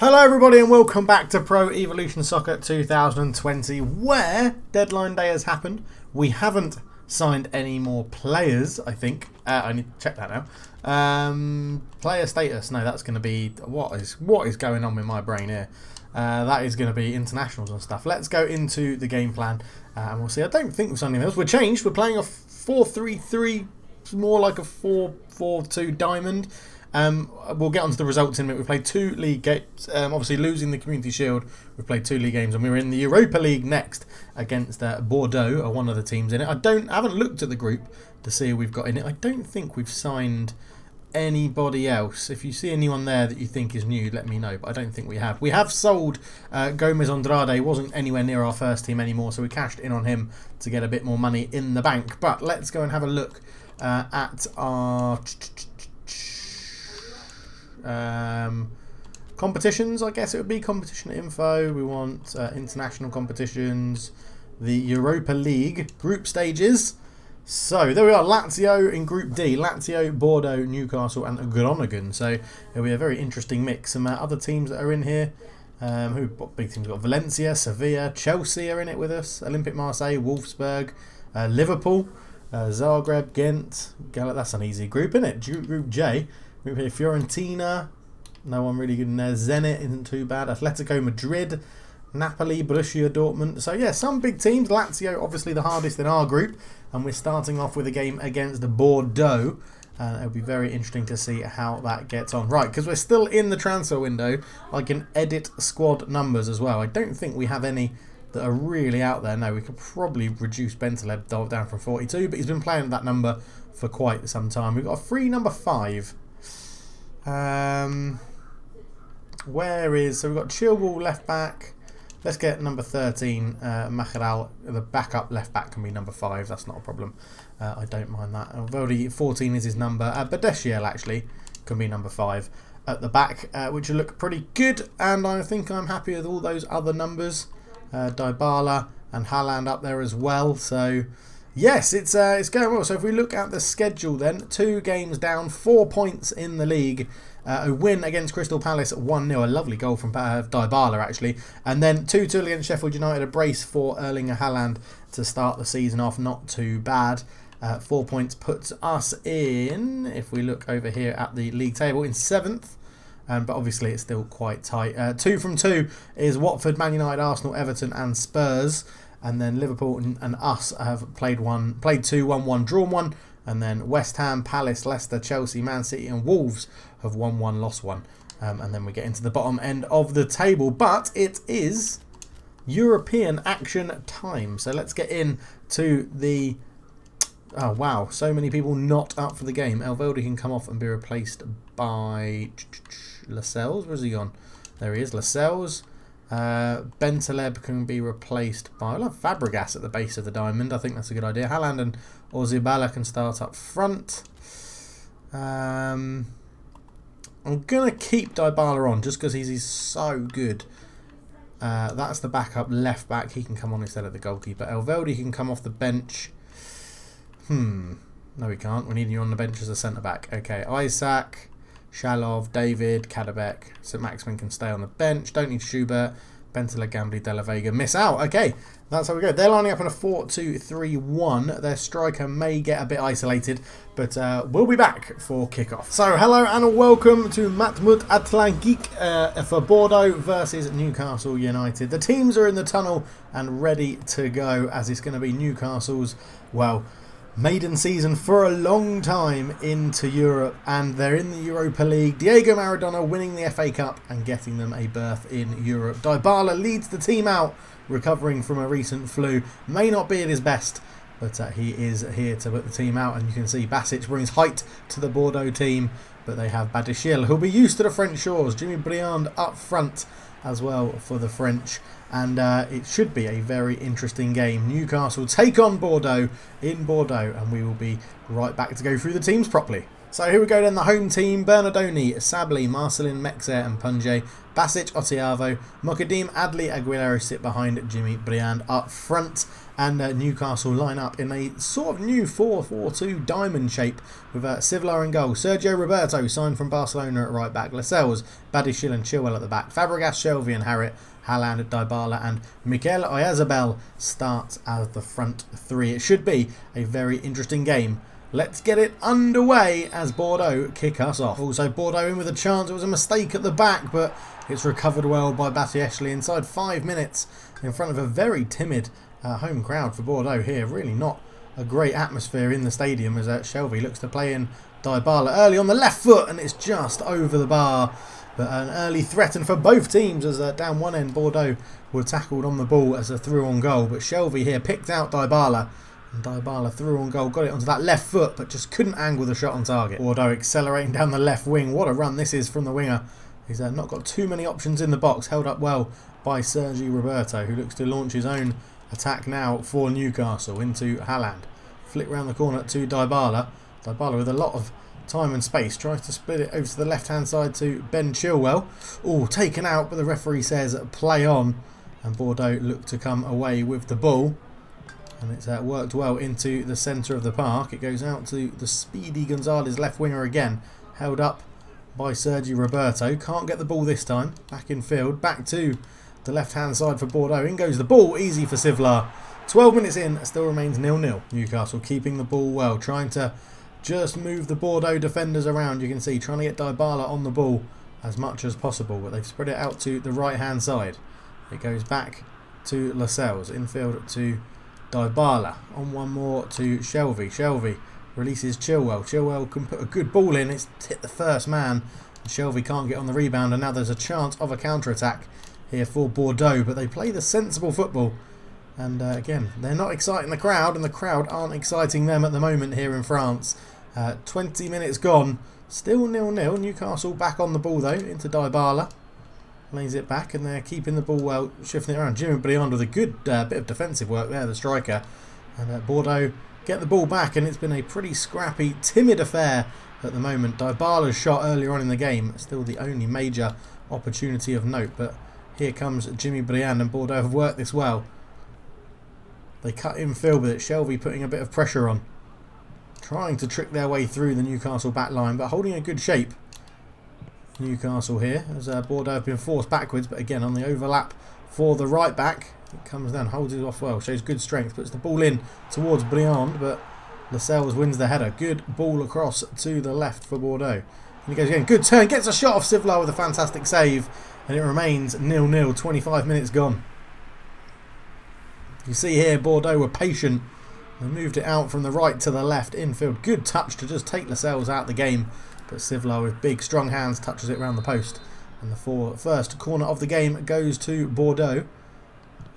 Hello everybody and welcome back to Pro Evolution Soccer 2020, where deadline day has happened. We haven't signed any more players, I think. I need to check that now. Player status, no, that's going to be, what is going on with my brain here? That is going to be internationals and stuff. Let's go into the game plan and we'll see. I don't think we've signed any else. We're changed. We're playing a 4-3-3, more like a 4-4-2 diamond. We'll get onto the results in a minute. We've played 2 league games, obviously losing the Community Shield. We've played 2 league games and we're in the Europa League next against Bordeaux, or one of the teams in it. I haven't looked at the group to see who we've got in it. I don't think we've signed anybody else. If you see anyone there that you think is new, let me know, but I don't think we have. We have sold Gomez Andrade. He wasn't anywhere near our first team anymore, so we cashed in on him to get a bit more money in the bank. But let's go and have a look at our competitions. I guess it would be competition info. We want international competitions, the Europa League group stages. So there we are, Lazio in Group D. Lazio, Bordeaux, Newcastle and Groningen. So it'll be a very interesting mix. Some other teams that are in here. What big teams? We've got Valencia, Sevilla, Chelsea are in it with us, Olympique Marseille, Wolfsburg, Liverpool, Zagreb, Ghent. That's an easy group, isn't it? Group J. We've here Fiorentina, no one really good in there. Zenit isn't too bad. Atletico Madrid, Napoli, Borussia Dortmund. So yeah, some big teams. Lazio obviously the hardest in our group, and we're starting off with a game against Bordeaux. It'll be very interesting to see how that gets on. Right, because we're still in the transfer window, I can edit squad numbers as well. I don't think we have any that are really out there. No, we could probably reduce Bentaleb down from 42, but he's been playing at that number for quite some time. We've got a free number 5. So we've got Chilwell left back. Let's get number 13, Macharal, the backup left back can be number 5. That's not a problem. I don't mind that. Although 14 is his number. Badeshiel actually can be number 5 at the back, which will look pretty good. And I think I'm happy with all those other numbers. Dybala and Haaland up there as well. So yes, it's going well. So if we look at the schedule then, 2 games down, 4 points in the league. A win against Crystal Palace 1-0, a lovely goal from Dybala actually. And then 2-2 against Sheffield United, a brace for Erling Haaland to start the season off, not too bad. 4 points puts us in, if we look over here at the league table, in 7th. But obviously it's still quite tight. 2 from 2 is Watford, Man United, Arsenal, Everton and Spurs. And then Liverpool and us have played 2, 1-1, drawn 1. And then West Ham, Palace, Leicester, Chelsea, Man City and Wolves have won 1, lost 1. And then we get into the bottom end of the table. But it is European action time. So let's get into the... Oh, wow. So many people not up for the game. Elveldi can come off and be replaced by Lascelles. Where's he gone? There he is, Lascelles. Bentaleb can be replaced by, I'll have Fabregas at the base of the diamond. I think that's a good idea. Haaland and Orzabal can start up front. I'm going to keep Dybala on just because he's so good. That's the backup left back. He can come on instead of the goalkeeper. Elveldi can come off the bench. No, he can't. We need you on the bench as a centre back. Okay, Isaac, Shalov, David, Kadabek, Saint-Maximin can stay on the bench. Don't need Schubert, Bentaleb, Gambly, De La Vega miss out. Okay, that's how we go. They're lining up in a 4-2-3-1. Their striker may get a bit isolated, but we'll be back for kickoff. So hello and welcome to Matmut Atlantique for Bordeaux versus Newcastle United. The teams are in the tunnel and ready to go, as it's going to be Newcastle's, well, maiden season for a long time into Europe, and they're in the Europa League. Diego Maradona winning the FA Cup and getting them a berth in Europe. Dybala leads the team out, recovering from a recent flu. May not be at his best, but he is here to put the team out, and you can see Basic brings height to the Bordeaux team, but they have Badeshiel, who'll be used to the French shores. Jimmy Briand up front as well for the French. And it should be a very interesting game. Newcastle take on Bordeaux in Bordeaux, and we will be right back to go through the teams properly. So here we go then, the home team: Bernardoni, Sabli, Marcelin, Mexer and Punje, Basic, Otiavo, Mokadim, Adli, Aguilera sit behind Jimmy Briand up front, and Newcastle line up in a sort of new 4-4-2 diamond shape with Sivlar in goal, Sergio Roberto signed from Barcelona at right back, Lascelles, Badiashile and Chilwell at the back, Fabregas, Shelvey and Harriet, Haaland, Dybala and Mikel Oyarzabal starts as the front three. It should be a very interesting game. Let's get it underway as Bordeaux kick us off. Also Bordeaux in with a chance. It was a mistake at the back, but it's recovered well by Badiashile inside 5 minutes in front of a very timid home crowd for Bordeaux here. Really not a great atmosphere in the stadium as Shelvey looks to play in Dybala early on the left foot, and it's just over the bar. But an early threaten for both teams as down one end Bordeaux were tackled on the ball as a through on goal. But Shelvey here picked out Dybala. And Dybala through on goal, got it onto that left foot, but just couldn't angle the shot on target. Bordeaux accelerating down the left wing. What a run this is from the winger. He's not got too many options in the box. Held up well by Serge Roberto, who looks to launch his own attack now for Newcastle into Haaland. Flick round the corner to Dybala. Dybala with a lot of time and space tries to split it over to the left hand side to Ben Chilwell. Oh, taken out, but the referee says play on, and Bordeaux look to come away with the ball. And it's worked well into the centre of the park. It goes out to the speedy Gonzalez, left winger again. Held up by Sergi Roberto. Can't get the ball this time. Back in field. Back to the left-hand side for Bordeaux. In goes the ball. Easy for Sivlar. 12 minutes in. Still remains 0-0. Newcastle keeping the ball well. Trying to just move the Bordeaux defenders around. You can see trying to get Dybala on the ball as much as possible. But they've spread it out to the right-hand side. It goes back to Lascelles. Infield to Dybala, on one more to Shelvey. Shelvey releases Chilwell. Chilwell can put a good ball in. It's hit the first man. Shelvey can't get on the rebound, and now there's a chance of a counter-attack here for Bordeaux, but they play the sensible football. And again, they're not exciting the crowd, and the crowd aren't exciting them at the moment here in France. 20 minutes gone. Still 0-0. Newcastle back on the ball though, into Dybala. Lays it back, and they're keeping the ball well, shifting it around. Jimmy Briand with a good bit of defensive work there, the striker. And Bordeaux get the ball back, and it's been a pretty scrappy, timid affair at the moment. Dybala's shot earlier on in the game, still the only major opportunity of note. But here comes Jimmy Briand, and Bordeaux have worked this well. They cut in field with it. Shelvey putting a bit of pressure on. Trying to trick their way through the Newcastle back line, but holding a good shape. Newcastle here as Bordeaux have been forced backwards, but again on the overlap for the right back, it comes down, holds it off well, shows good strength, puts the ball in towards Briand, but Lascelles wins the header. Good ball across to the left for Bordeaux, and he goes again, good turn, gets a shot off Sivlar with a fantastic save, and it remains 0-0. 25 minutes gone. You see here Bordeaux were patient. They moved it out from the right to the left infield. Good touch to just take Lascelles out of the game. But Sivlar with big strong hands touches it round the post. And the first corner of the game goes to Bordeaux.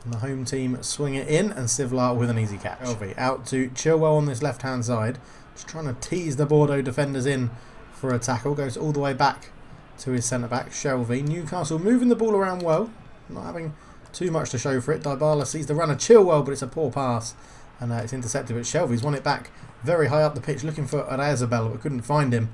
And the home team swing it in, and Sivlar with an easy catch. Shelvey out to Chilwell on this left hand side. Just trying to tease the Bordeaux defenders in for a tackle. Goes all the way back to his centre back, Shelvey. Newcastle moving the ball around well. Not having too much to show for it. Dybala sees the run of Chilwell, but it's a poor pass. And it's intercepted, but Shelvey's won it back very high up the pitch, looking for Oyarzabal, but couldn't find him.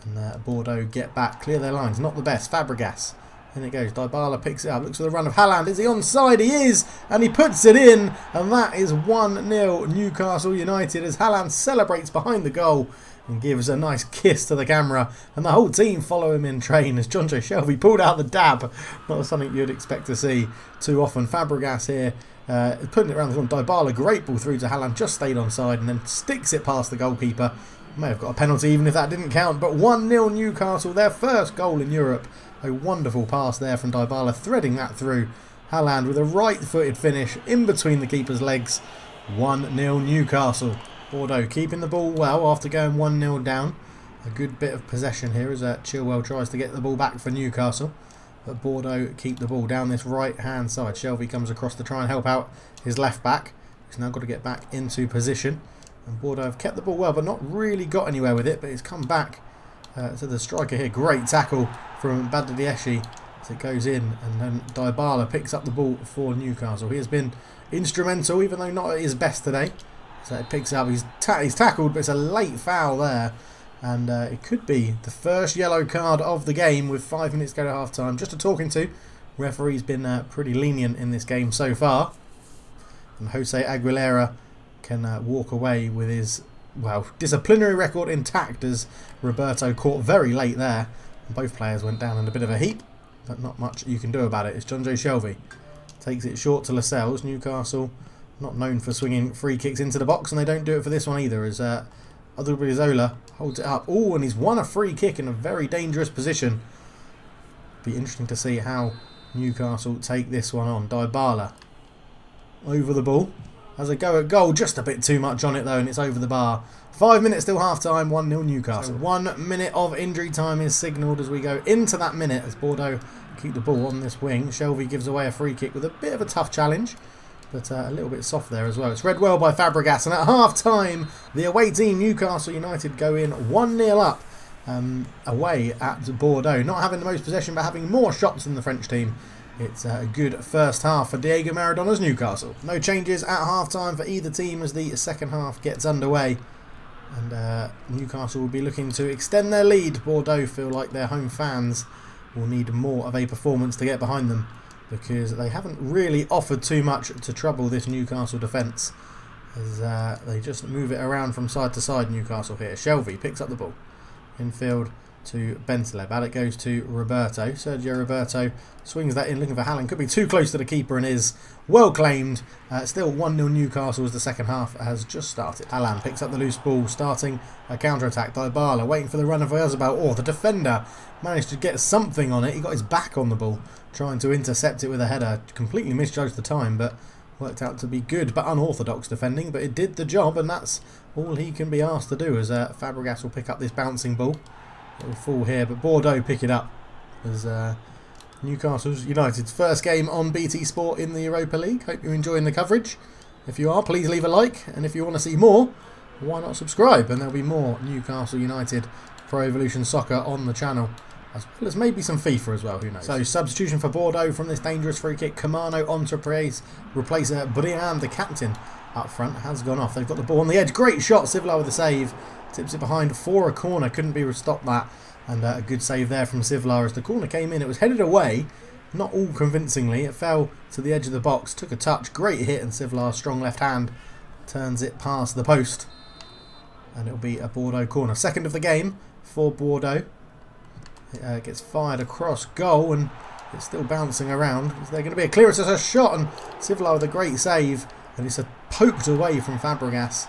And Bordeaux get back, clear their lines. Not the best. Fabregas. In it goes. Dybala picks it up. Looks for the run of Haaland. Is he onside? He is. And he puts it in. And that is 1-0 Newcastle United as Haaland celebrates behind the goal and gives a nice kiss to the camera. And the whole team follow him in train as Jonjo Shelvey pulled out the dab. Not something you'd expect to see too often. Fabregas here putting it around the corner. Dybala, great ball through to Haaland. Just stayed onside and then sticks it past the goalkeeper. May have got a penalty even if that didn't count, but 1-0 Newcastle, their first goal in Europe. A wonderful pass there from Dybala, threading that through. Haaland with a right-footed finish in between the keeper's legs. 1-0 Newcastle. Bordeaux keeping the ball well after going 1-0 down. A good bit of possession here as Chilwell tries to get the ball back for Newcastle. But Bordeaux keep the ball down this right-hand side. Shelvey comes across to try and help out his left-back. He's now got to get back into position. And Bordeaux have kept the ball well, but not really got anywhere with it. But it's come back to the striker here. Great tackle from Badiashile as it goes in. And then Dybala picks up the ball for Newcastle. He has been instrumental, even though not at his best today. So it picks up. He's tackled, but it's a late foul there. And it could be the first yellow card of the game with 5 minutes to go to half time. Just a talking to. Referee's been pretty lenient in this game so far. And Jose Aguilera can walk away with his, well, disciplinary record intact, as Roberto caught very late there. And both players went down in a bit of a heap, but not much you can do about it. It's John Joe Shelvey. Takes it short to Lascelles. Newcastle not known for swinging free kicks into the box, and they don't do it for this one either, as Odriozola holds it up. Oh, and he's won a free kick in a very dangerous position. Be interesting to see how Newcastle take this one on. Dybala over the ball. Has a go at goal. Just a bit too much on it though, and it's over the bar. 5 minutes till half time. 1-0 Newcastle. 1 minute of injury time is signalled as we go into that minute, as Bordeaux keep the ball on this wing. Shelvey gives away a free kick with a bit of a tough challenge, but a little bit soft there as well. It's read well by Fabregas, and at half-time, the away team, Newcastle United, go in 1-0 up away at Bordeaux. Not having the most possession, but having more shots than the French team. It's a good first half for Diego Maradona's Newcastle. No changes at half-time for either team as the second half gets underway. And Newcastle will be looking to extend their lead. Bordeaux feel like their home fans will need more of a performance to get behind them, because they haven't really offered too much to trouble this Newcastle defence, as they just move it around from side to side. Newcastle here. Shelvey picks up the ball. Infield to Bentaleb. Out it goes to Roberto. Sergio Roberto swings that in, looking for Haaland. Could be too close to the keeper and is well claimed. Still 1-0 Newcastle as the second half has just started. Haaland picks up the loose ball, starting a counter-attack. Dybala waiting for the run of Oyarzabal. Oh, the defender managed to get something on it. He got his back on the ball, trying to intercept it with a header. Completely misjudged the time, but worked out to be good but unorthodox defending. But it did the job, and that's all he can be asked to do, as Fabregas will pick up this bouncing ball. It will fall here, but Bordeaux pick it up as Newcastle United's first game on BT Sport in the Europa League. Hope you're enjoying the coverage. If you are, please leave a like, and if you want to see more, why not subscribe? And there'll be more Newcastle United Pro Evolution Soccer on the channel, as well as maybe some FIFA as well, who knows. So substitution for Bordeaux from this dangerous free kick. Camano on to replace Briand, the captain up front, has gone off. They've got the ball on the edge. Great shot, Sivlar with the save. Tips it behind for a corner. Couldn't be stopped that. And a good save there from Sivlar as the corner came in. It was headed away, not all convincingly. It fell to the edge of the box, took a touch. Great hit, and Sivlar's strong left hand turns it past the post. And it'll be a Bordeaux corner. Second of the game for Bordeaux. It gets fired across goal, and it's still bouncing around. Is there going to be a clearance? It's a shot, and Sivlar with a great save. And it's poked away from Fabregas.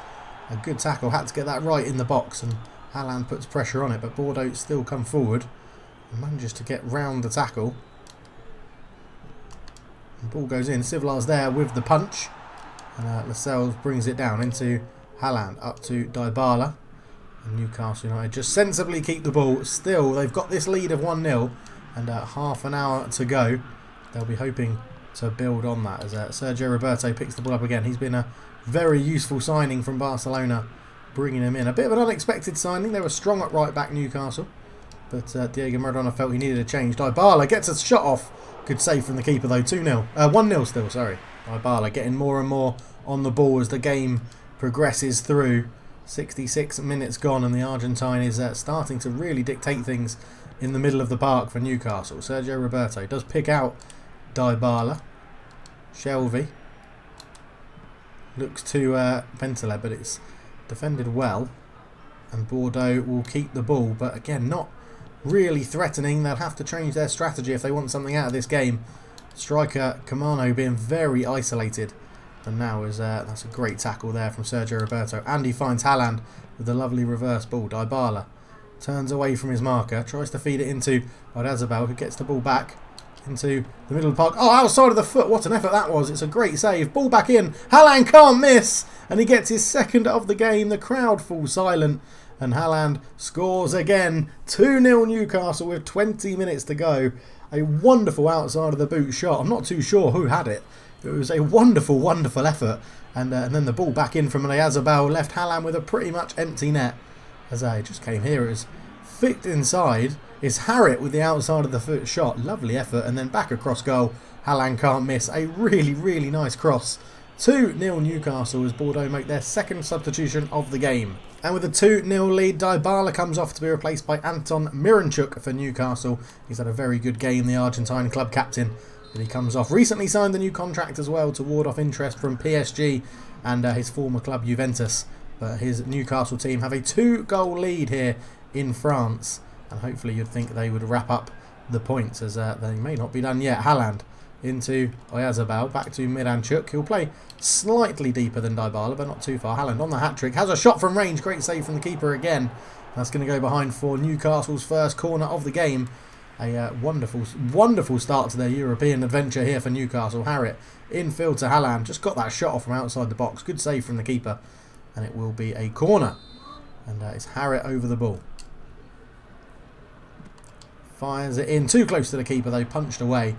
A good tackle, had to get that right in the box, and Haaland puts pressure on it, but Bordeaux still come forward and manages to get round the tackle. The ball goes in. Sivlar's there with the punch, and Lascelles brings it down into Haaland, up to Dybala. And Newcastle United just sensibly keep the ball. Still, they've got this lead of 1-0, and half an hour to go. They'll be hoping to build on that as Sergio Roberto picks the ball up again. He's been a very useful signing from Barcelona, bringing him in. A bit of an unexpected signing. They were strong at right back, Newcastle, but Diego Maradona felt he needed a change. Dybala gets a shot off. Good save from the keeper though. 2-0. 1-0 still, sorry. Dybala getting more and more on the ball as the game progresses through. 66 minutes gone, and the Argentine is starting to really dictate things in the middle of the park for Newcastle. Sergio Roberto does pick out Dybala. Shelvey looks to Bentaleb, but it's defended well, and Bordeaux will keep the ball, but again not really threatening. They'll have to change their strategy if they want something out of this game. Striker Camano being very isolated, and now is that's a great tackle there from Sergio Roberto, and he finds Haaland with a lovely reverse ball. Dybala turns away from his marker, tries to feed it into Oyarzabal, who gets the ball back into the middle of the park. Oh, outside of the foot. What an effort that was. It's a great save. Ball back in. Haaland can't miss. And he gets his second of the game. The crowd falls silent. And Haaland scores again. 2-0 Newcastle with 20 minutes to go. A wonderful outside of the boot shot. I'm not too sure who had it. It was a wonderful, wonderful effort. And then the ball back in from Oyarzabal left Haaland with a pretty much empty net. As I just came here, it was flicked inside. It's Harriet with the outside of the foot shot. Lovely effort. And then back across goal. Haaland can't miss. A really, really nice cross 2-0 Newcastle as Bordeaux make their second substitution of the game. And with a 2-0 lead, Dybala comes off to be replaced by Anton Miranchuk for Newcastle. He's had a very good game, the Argentine club captain, but he comes off. Recently signed a new contract as well to ward off interest from PSG and his former club Juventus. But his Newcastle team have a 2-goal lead here in France, and hopefully you'd think they would wrap up the points, as they may not be done yet. Haaland into Oyarzabal, back to Miranchuk. He'll play slightly deeper than Dybala, but not too far. Haaland on the hat-trick, has a shot from range, great save from the keeper again. That's going to go behind for Newcastle's first corner of the game. A wonderful start to their European adventure here for Newcastle. Harriet infield to Haaland, just got that shot off from outside the box. Good save from the keeper, and it will be a corner. And it's Harriet over the ball. Fires it in, too close to the keeper though, punched away.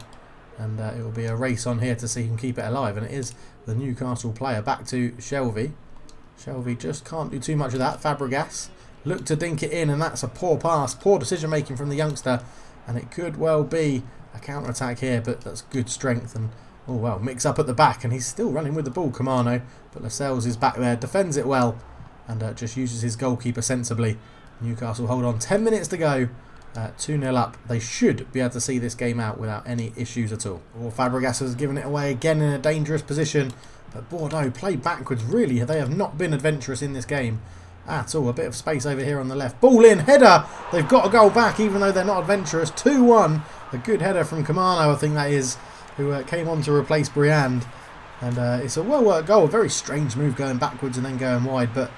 And it will be a race on here to see who can keep it alive. And it is the Newcastle player. Back to Shelvey. Shelvey just can't do too much of that. Fabregas looked to dink it in, and that's a poor pass. Poor decision making from the youngster. And it could well be a counter-attack here, but that's good strength. And, oh well, mix up at the back. And he's still running with the ball, Kamano. But Lascelles is back there, defends it well. And just uses his goalkeeper sensibly. Newcastle hold on. 10 minutes to go. 2-0 up. They should be able to see this game out without any issues at all. Or Fabregas has given it away again in a dangerous position. But Bordeaux play backwards. Really, they have not been adventurous in this game at all. A bit of space over here on the left. Ball in, header. They've got a goal back even though they're not adventurous. 2-1. A good header from Kamano, I think that is, who came on to replace Briand. And it's a well-worked goal. A very strange move going backwards and then going wide. But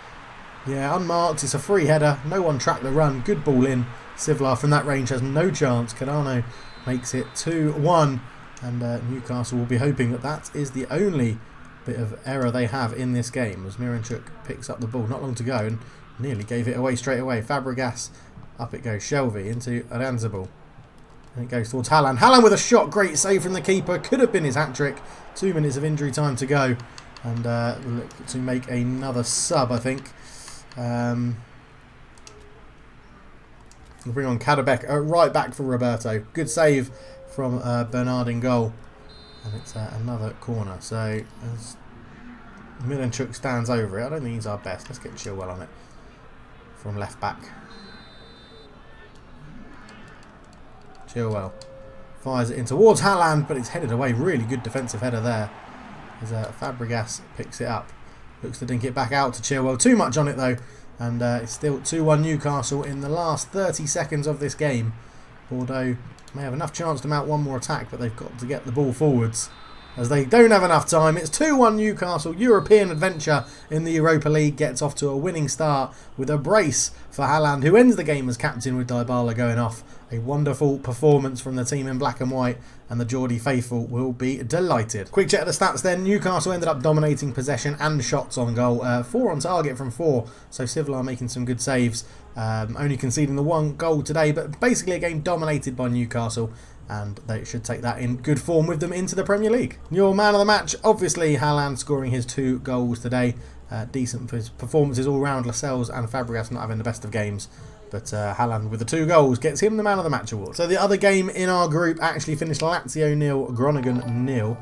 yeah, unmarked. It's a free header. No one tracked the run. Good ball in. Sivlar from that range has no chance. Cardano makes it 2-1, and Newcastle will be hoping that that is the only bit of error they have in this game, as Miranchuk picks up the ball, not long to go, and nearly gave it away straight away. Fabregas, up it goes. Shelvey into Oyarzabal, and it goes towards Haaland. Haaland with a shot, great save from the keeper, could have been his hat-trick. 2 minutes of injury time to go, and we'll look to make another sub, I think. We'll bring on Kadabek, right back for Roberto. Good save from Bernard in goal. And it's another corner. So as Miranchuk stands over it, I don't think he's our best. Let's get Chilwell on it from left back. Chilwell fires it in towards Haaland, but it's headed away. Really good defensive header there. As Fabregas picks it up. Looks to dink it back out to Chilwell. Too much on it though. And it's still 2-1 Newcastle in the last 30 seconds of this game. Bordeaux may have enough chance to mount one more attack, but they've got to get the ball forwards, as they don't have enough time. It's 2-1 Newcastle. European adventure in the Europa League gets off to a winning start with a brace for Haaland, who ends the game as captain with Dybala going off. A wonderful performance from the team in black and white, and the Geordie faithful will be delighted. Quick check of the stats then. Newcastle ended up dominating possession and shots on goal. 4 on target from 4, so Sivlar making some good saves. Only conceding the 1 goal today, but basically a game dominated by Newcastle, and they should take that in good form with them into the Premier League. Your man of the match, obviously Haaland, scoring his 2 goals today. Decent for his performances all round. Lascelles and Fabregas not having the best of games. But Haaland with the 2 goals gets him the Man of the Match award. So the other game in our group actually finished Lazio 0, Groningen 0.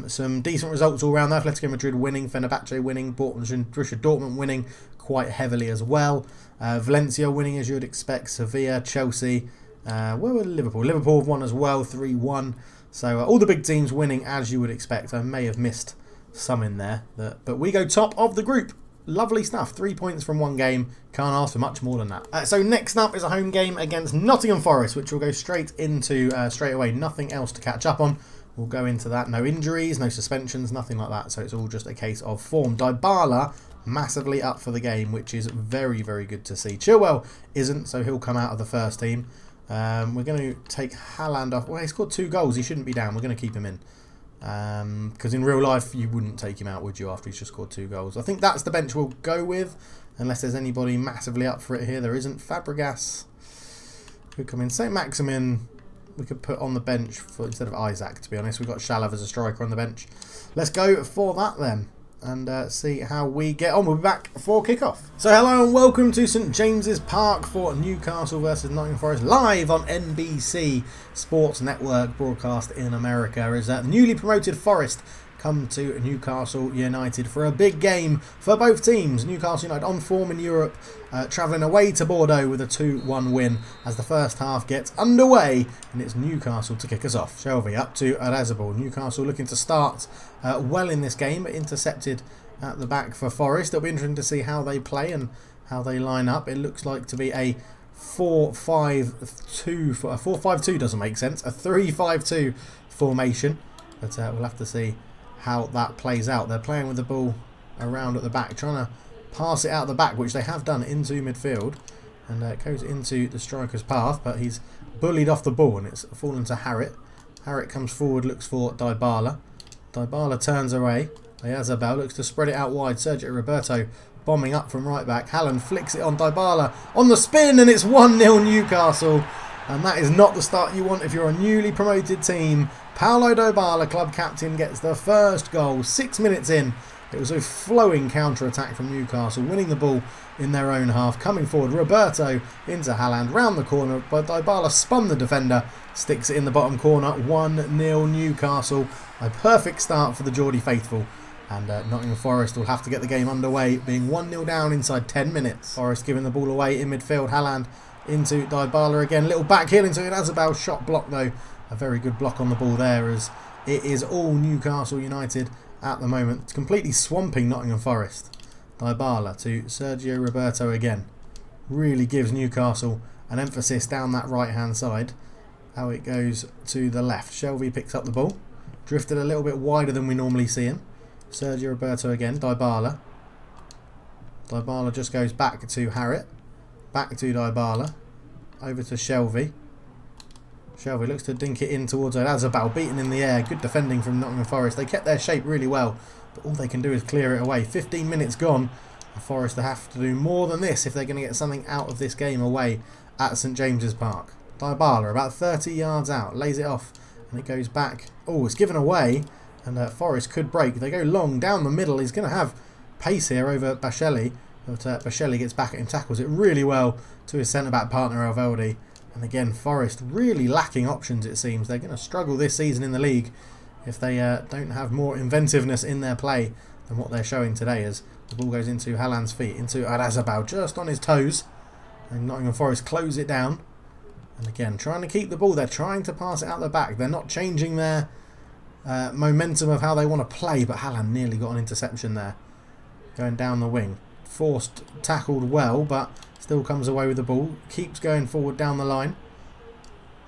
Some decent results all round there. Atletico Madrid winning, Fenerbahce winning, Borussia Dortmund winning quite heavily as well. Valencia winning as you would expect. Sevilla, Chelsea. Where were Liverpool? Liverpool have won as well, 3-1. So all the big teams winning as you would expect. I may have missed some in there, but we go top of the group. Lovely stuff. 3 points from 1 game. Can't ask for much more than that. So next up is a home game against Nottingham Forest, which we'll go straight into straight away. Nothing else to catch up on. We'll go into that. No injuries, no suspensions, nothing like that. So it's all just a case of form. Dybala massively up for the game, which is very, very good to see. Chilwell isn't, so he'll come out of the first team. We're going to take Haaland off. Well, he scored 2 goals. He shouldn't be down. We're going to keep him in. Because in real life you wouldn't take him out, would you, after he's just scored 2 goals. I think that's the bench we'll go with, unless there's anybody massively up for it here. There isn't. Fabregas could come in. Saint-Maximin we could put on the bench for instead of Isaac, to be honest. We've got Shalav as a striker on the bench. Let's go for that then, and see how we get on. We'll be back for kickoff. So hello and welcome to St James's Park for Newcastle versus Nottingham Forest, live on NBC Sports Network, broadcast in America, as the newly promoted Forest come to Newcastle United for a big game for both teams. Newcastle United on form in Europe, travelling away to Bordeaux with a 2-1 win as the first half gets underway, and it's Newcastle to kick us off. Shelvey up to Arazabal. Newcastle looking to start well in this game, but intercepted at the back for Forest. It'll be interesting to see how they play and how they line up. It looks like to be a 4-5-2. 4-5-2 doesn't make sense. A 3-5-2 formation, but we'll have to see how that plays out. They're playing with the ball around at the back, trying to pass it out the back, which they have done into midfield, and it goes into the striker's path, but he's bullied off the ball and it's fallen to Harrit. Harrit comes forward, looks for Dybala. Dybala turns away. Ayazabal looks to spread it out wide. Sergio Roberto bombing up from right back. Haaland flicks it on Dybala on the spin, and it's 1-0 Newcastle. And that is not the start you want if you're a newly promoted team. Paulo Dybala, club captain, gets the first goal 6 minutes in. It was a flowing counter-attack from Newcastle, winning the ball in their own half. Coming forward, Roberto into Haaland, round the corner, but Dybala spun the defender, sticks it in the bottom corner. 1-0 Newcastle. A perfect start for the Geordie faithful. And Nottingham Forest will have to get the game underway, being 1-0 down inside 10 minutes. Forest giving the ball away in midfield. Haaland into Dybala again. Little back heel into Azabal. Shot block though. A very good block on the ball there, as it is all Newcastle United at the moment. It's completely swamping Nottingham Forest. Dybala to Sergio Roberto again. Really gives Newcastle an emphasis down that right hand side. How it goes to the left. Shelvey picks up the ball. Drifted a little bit wider than we normally see him. Sergio Roberto again. Dybala. Dybala just goes back to Harrit. Back to Dybala. Over to Shelvey. Shelvey looks to dink it in towards Azabal, beaten in the air. Good defending from Nottingham Forest. They kept their shape really well, but all they can do is clear it away. 15 minutes gone. The Forest have to do more than this if they're going to get something out of this game away at St James's Park. Dybala about 30 yards out, lays it off, and it goes back. Oh, it's given away, and Forest could break. They go long down the middle. He's going to have pace here over Bashelli, but Bashelli gets back at him, tackles it really well to his centre-back partner Elveldi. And again, Forest really lacking options, it seems. They're going to struggle this season in the league if they don't have more inventiveness in their play than what they're showing today, as the ball goes into Haaland's feet, into Azabal, just on his toes. And Nottingham Forest close it down. And again, trying to keep the ball. They're trying to pass it out the back. They're not changing their momentum of how they want to play, but Haaland nearly got an interception there. Going down the wing. Forced, tackled well, but still comes away with the ball. Keeps going forward down the line.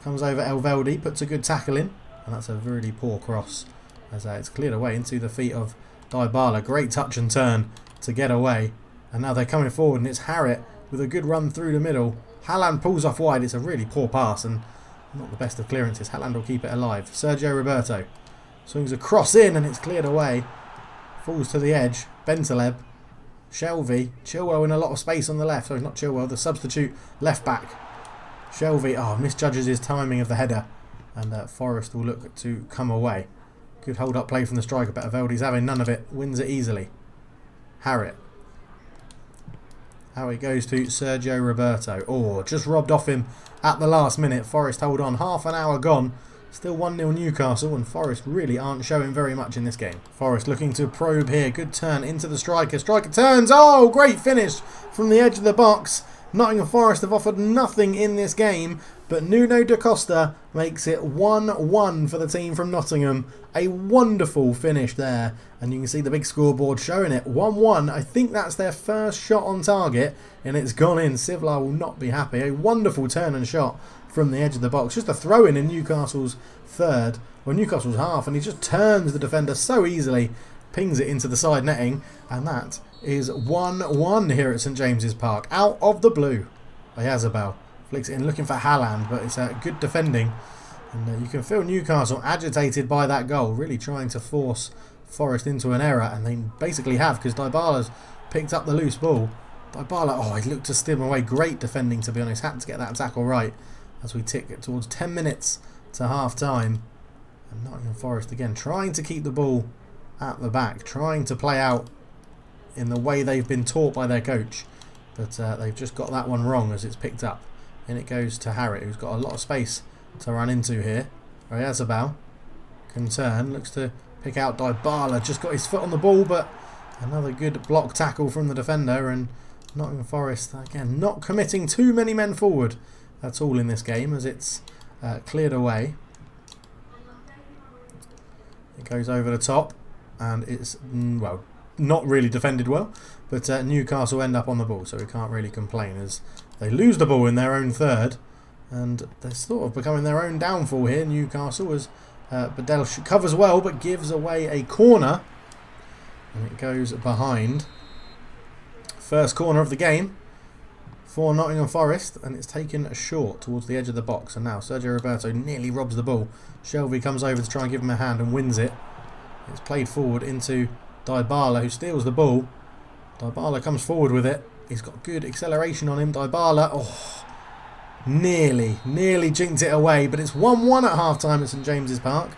Comes over Elveldi. Puts a good tackle in. And that's a really poor cross, as it's cleared away into the feet of Dybala. Great touch and turn to get away. And now they're coming forward, and it's Harrit with a good run through the middle. Haaland pulls off wide. It's a really poor pass and not the best of clearances. Haaland will keep it alive. Sergio Roberto swings a cross in, and it's cleared away. Falls to the edge. Bentaleb. Shelvey. Chilwell in a lot of space on the left. Sorry, not Chilwell. The substitute left back. Shelvey, misjudges his timing of the header. And Forest will look to come away. Good hold-up play from the striker, but Aveldi's having none of it. Wins it easily. Harrit. How it goes to Sergio Roberto. Just robbed off him at the last minute. Forest hold on. Half an hour gone. Still 1-0 Newcastle, and Forest really aren't showing very much in this game. Forest looking to probe here. Good turn into the striker. Striker turns. Great finish from the edge of the box. Nottingham Forest have offered nothing in this game, but Nuno da Costa makes it 1-1 for the team from Nottingham. A wonderful finish there, and you can see the big scoreboard showing it. 1-1. I think that's their first shot on target, and it's gone in. Sivlar will not be happy. A wonderful turn and shot from the edge of the box. Just a throw-in in Newcastle's Newcastle's half, and he just turns the defender so easily, pings it into the side netting, and that is 1-1 here at St James's Park. Out of the blue. Ayazabal flicks it in, looking for Haaland, but it's good defending. And you can feel Newcastle agitated by that goal, really trying to force Forest into an error, and they basically have, because Dybala's picked up the loose ball. Dybala, he looked to stim away. Great defending, to be honest. Had to get that tackle right as we tick towards 10 minutes to half-time. And Nottingham Forest, again, trying to keep the ball at the back, trying to play out in the way they've been taught by their coach. But they've just got that one wrong as it's picked up. And it goes to Harrit, who's got a lot of space to run into here. Ayazabal can turn, looks to pick out Dybala. Just got his foot on the ball, but another good block tackle from the defender. And Nottingham Forest, again, not committing too many men forward at all in this game as it's cleared away. It goes over the top, and it's, well, not really defended well, but Newcastle end up on the ball, so we can't really complain as they lose the ball in their own third, and they're sort of becoming their own downfall here. Newcastle, as Bedell covers well but gives away a corner, and it goes behind. First corner of the game for Nottingham Forest, and it's taken short towards the edge of the box, and now Sergio Roberto nearly robs the ball. Shelvey comes over to try and give him a hand and wins it. It's played forward into Dybala, who steals the ball. Dybala comes forward with it. He's got good acceleration on him. Dybala, nearly jinked it away, but it's 1-1 at half-time at St James's Park.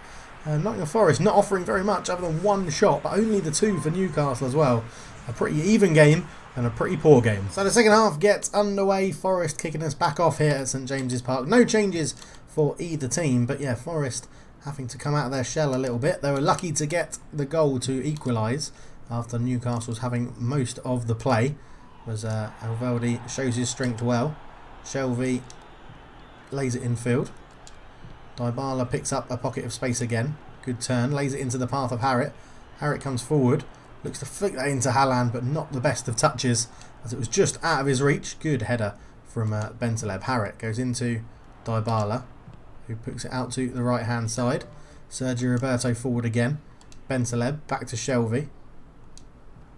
Nottingham Forest not offering very much other than one shot, but only the two for Newcastle as well. A pretty even game and a pretty poor game. So the second half gets underway. Forest kicking us back off here at St James's Park. No changes for either team, but yeah, Forest having to come out of their shell a little bit. They were lucky to get the goal to equalise after Newcastle's having most of the play. As Elveldi shows his strength well. Shelvey lays it infield. Dybala picks up a pocket of space again. Good turn, lays it into the path of Harrit. Harrit comes forward, looks to flick that into Haaland, but not the best of touches as it was just out of his reach. Good header from Bentaleb. Harrit goes into Dybala, who puts it out to the right hand side. Sergio Roberto forward again. Bentaleb back to Shelvey.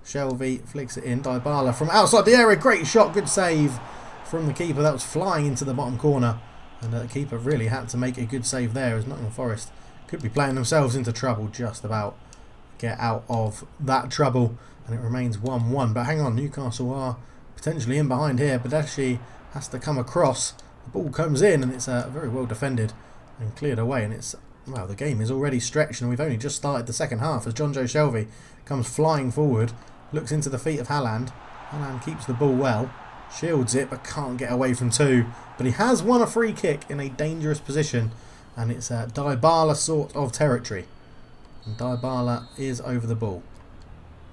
Shelvey flicks it in. Dybala from outside the area. Great shot. Good save from the keeper. That was flying into the bottom corner. And the keeper really had to make a good save there as Nottingham Forest could be playing themselves into trouble. Just about get out of that trouble. And it remains 1-1. But hang on. Newcastle are potentially in behind here. Badeshi has to come across. The ball comes in and it's very well defended and cleared away. And it's, well, the game is already stretched and we've only just started the second half as Jonjo Shelvey comes flying forward. Looks into the feet of Haaland. Haaland keeps the ball well. Shields it but can't get away from two. But he has won a free kick in a dangerous position. And it's Dybala sort of territory. And Dybala is over the ball.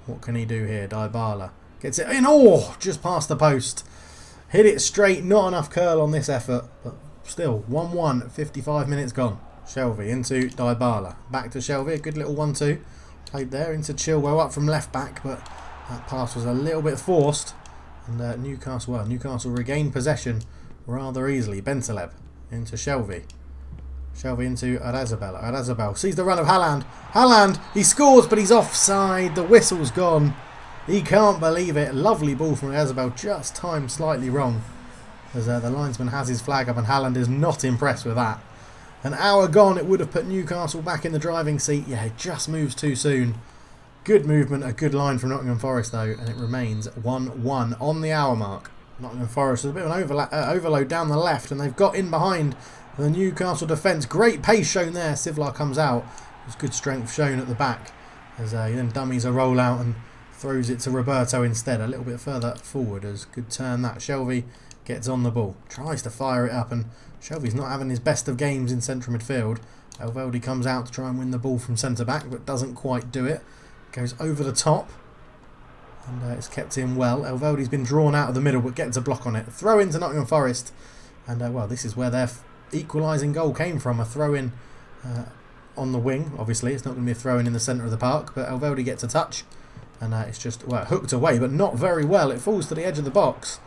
What can he do here? Dybala gets it in. Oh, just past the post. Hit it straight. Not enough curl on this effort. But still, 1-1. 55 minutes gone. Shelvey into Dybala. Back to Shelvey. A good little 1-2. Played there into Chilwell up from left back. But that pass was a little bit forced. And Newcastle regained possession rather easily. Bentaleb into Shelvey. Shelvey into Arazabal. Arazabal sees the run of Haaland. Haaland, he scores, but he's offside. The whistle's gone. He can't believe it. Lovely ball from Arazabal, just timed slightly wrong. As the linesman has his flag up and Haaland is not impressed with that. An hour gone, it would have put Newcastle back in the driving seat. Yeah, it just moves too soon. Good movement, a good line from Nottingham Forest though, and it remains 1-1 on the hour mark. Nottingham Forest with a bit of an overload down the left, and they've got in behind the Newcastle defence. Great pace shown there. Sivlar comes out. There's good strength shown at the back as he then dummies a roll out and throws it to Roberto instead. A little bit further forward as good turn that. Shelvey gets on the ball, tries to fire it up, and Shelvey's not having his best of games in central midfield. Elveldi comes out to try and win the ball from centre back, but doesn't quite do it. Goes over the top, and it's kept in well. Elveldi's been drawn out of the middle, but gets a block on it. Throw into Nottingham Forest, and well, this is where their equalising goal came from. A throw in on the wing. Obviously, it's not going to be a throw in the centre of the park, but Elveldi gets a touch, and it's just, well, hooked away, but not very well. It falls to the edge of the box,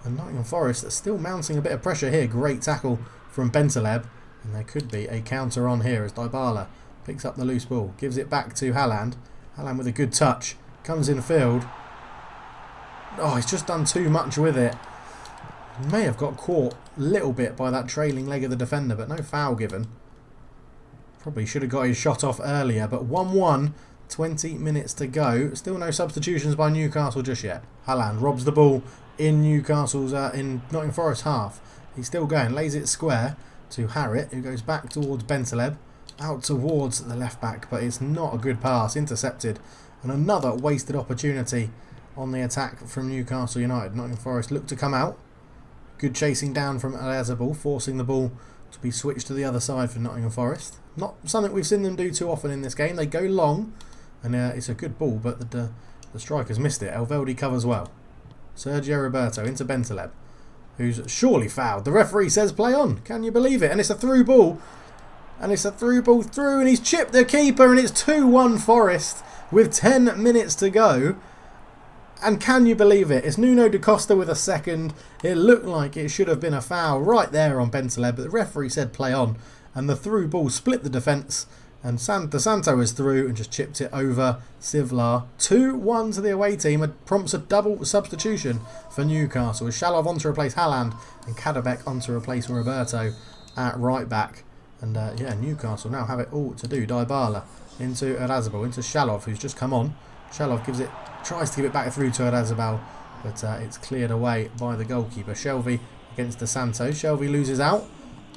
and Nottingham Forest are still mounting a bit of pressure here. Great tackle from Bentaleb, and there could be a counter on here as Dybala picks up the loose ball, gives it back to Haaland. Haaland with a good touch, comes in field. Oh, he's just done too much with it. He may have got caught a little bit by that trailing leg of the defender, but no foul given. Probably should have got his shot off earlier, but 1-1, 20 minutes to go. Still no substitutions by Newcastle just yet. Haaland robs the ball in Newcastle's, in Nottingham Forest half. He's still going, lays it square to Harrit, who goes back towards Bentaleb. Out towards the left back, but it's not a good pass. Intercepted. And another wasted opportunity on the attack from Newcastle United. Nottingham Forest look to come out. Good chasing down from Arazabal, forcing the ball to be switched to the other side for Nottingham Forest. Not something we've seen them do too often in this game. They go long, and it's a good ball, but the striker's missed it. Elveldi covers well. Sergio Roberto into Bentaleb, who's surely fouled. The referee says play on. Can you believe it? And it's a through ball. And it's a through ball through, and he's chipped the keeper, and it's 2-1 Forest with 10 minutes to go. And can you believe it? It's Nuno da Costa with a second. It looked like it should have been a foul right there on Bentaleb, but the referee said play on. And the through ball split the defence, and De Santo is through and just chipped it over Sivlar. 2-1 to the away team. It prompts a double substitution for Newcastle, with Shalov on to replace Haaland and Kadabek on to replace Roberto at right back. And yeah, Newcastle now have it all to do. Dybala into Erazabal, into Shalov, who's just come on. Shalov gives it, tries to give it back through to Erazabal, but it's cleared away by the goalkeeper. Shelvey against De Santo. Shelvey loses out.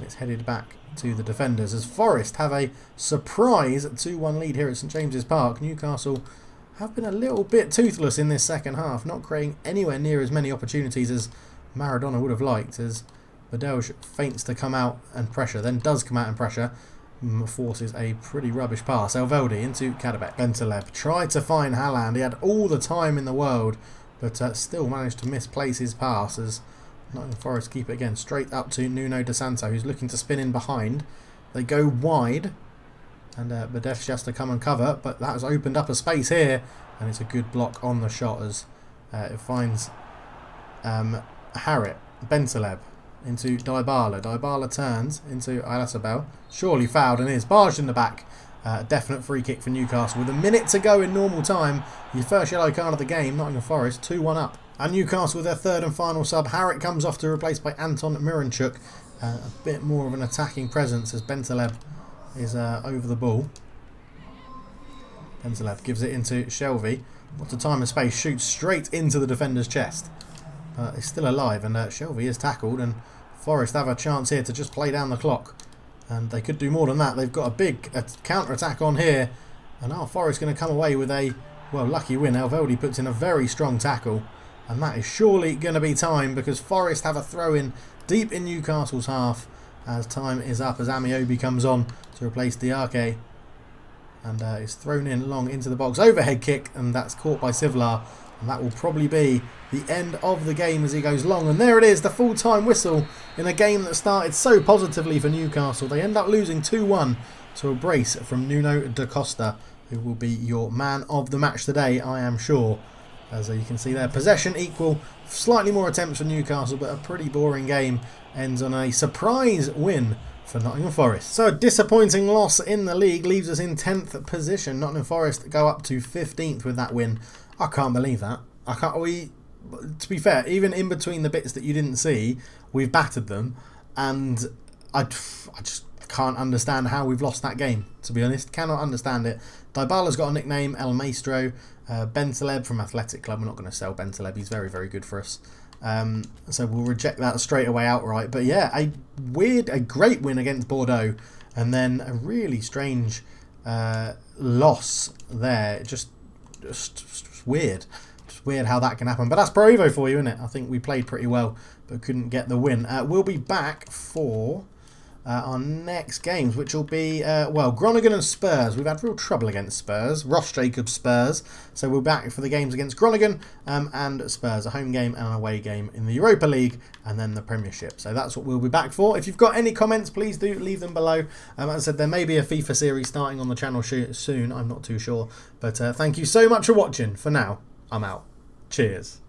It's headed back to the defenders as Forest have a surprise 2-1 lead here at St James's Park. Newcastle have been a little bit toothless in this second half, not creating anywhere near as many opportunities as Maradona would have liked, as Badelj feints to come out and pressure, then does come out and pressure, forces a pretty rubbish pass. Elveldi into Kadabek. Bentaleb tried to find Haaland. He had all the time in the world, but still managed to misplace his pass as Nottingham Forest keep it again straight up to Nuno da Santo, who's looking to spin in behind. They go wide, and Badelj has to come and cover, but that has opened up a space here, and it's a good block on the shot as it finds Harrit. Bentaleb into Dybala. Dybala turns into Erazabal. Surely fouled and is barged in the back. Definite free kick for Newcastle. With a minute to go in normal time, your first yellow card of the game, Nottingham Forest 2-1 up. And Newcastle with their third and final sub. Harrit comes off to replace by Anton Miranchuk. A bit more of an attacking presence as Bentaleb is over the ball. Bentaleb gives it into Shelvey. What a time and space. Shoots straight into the defender's chest. It's still alive, and Shelvey is tackled, and Forest have a chance here to just play down the clock. And they could do more than that. They've got a big counter-attack on here, and now Forest going to come away with a, well, lucky win. Elveldi puts in a very strong tackle, and that is surely going to be time, because Forest have a throw-in deep in Newcastle's half as time is up, as Amiobi comes on to replace Diake, and is thrown in long into the box. Overhead kick, and that's caught by Sivlar. And that will probably be the end of the game as he goes long. And there it is, the full-time whistle in a game that started so positively for Newcastle. They end up losing 2-1 to a brace from Nuno da Costa, who will be your man of the match today, I am sure. As you can see there, possession equal, slightly more attempts for Newcastle, but a pretty boring game ends on a surprise win for Nottingham Forest. So a disappointing loss in the league leaves us in 10th position. Nottingham Forest go up to 15th with that win. I can't believe that. To be fair, even in between the bits that you didn't see, we've battered them, and I just can't understand how we've lost that game, to be honest. Cannot understand it. Dybala's got a nickname, El Maestro. Bentaleb from Athletic Club. We're not going to sell Bentaleb. He's very, very good for us. So we'll reject that straight away outright. But yeah, a great win against Bordeaux, and then a really strange loss there. Just weird. Just weird how that can happen. But that's Pro Evo for you, isn't it? I think we played pretty well, but couldn't get the win. We'll be back for our next games, which will be, well, Groningen and Spurs. We've had real trouble against Spurs. Ross Jacobs Spurs. So we're back for the games against Groningen and Spurs. A home game and an away game in the Europa League and then the Premiership. So that's what we'll be back for. If you've got any comments, please do leave them below. As I said, there may be a FIFA series starting on the channel soon. I'm not too sure. But thank you so much for watching. For now, I'm out. Cheers.